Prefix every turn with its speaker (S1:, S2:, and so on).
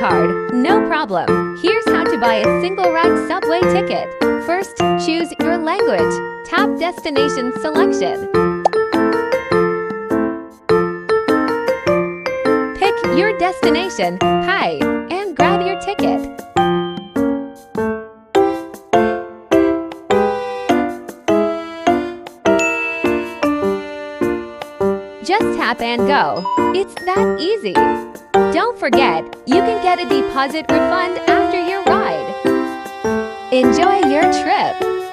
S1: card, no problem. Here's how to buy a single-ride subway ticket. First, choose your language. Tap Destination Selection. Pick your destination, pay, and grab your ticket. Just tap and go. It's that easy. Don't forget, you can get a deposit refund after your ride. Enjoy your trip!